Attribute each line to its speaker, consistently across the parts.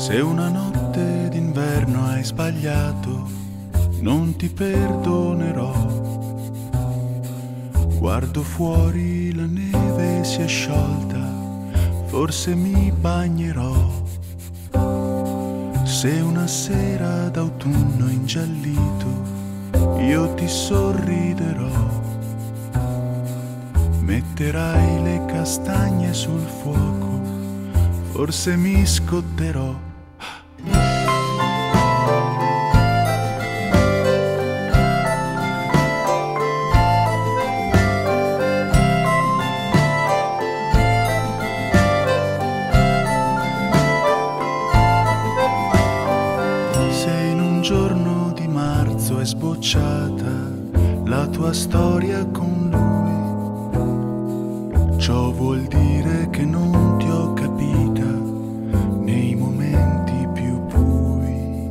Speaker 1: Se una notte d'inverno hai sbagliato, non ti perdonerò. Guardo fuori, la neve si è sciolta, forse mi bagnerò. Se una sera d'autunno ingiallito, io ti sorriderò. Metterai le castagne sul fuoco, forse mi scotterò. Se in un giorno di marzo è sbocciata la tua storia con lui, ciò vuol dire che non ti ho capita nei momenti più bui.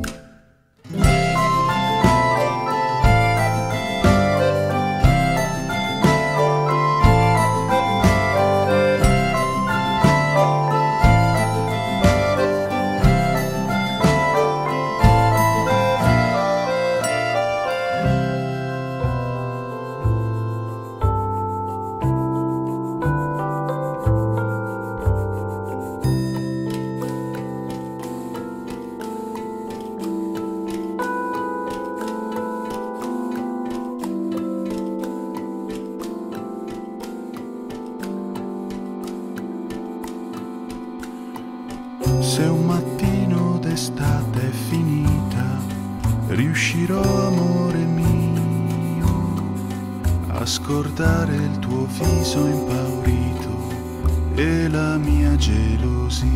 Speaker 1: Se un mattino d'estate è finita, riuscirò, amore mio, a scordare il tuo viso impaurito e la mia gelosia.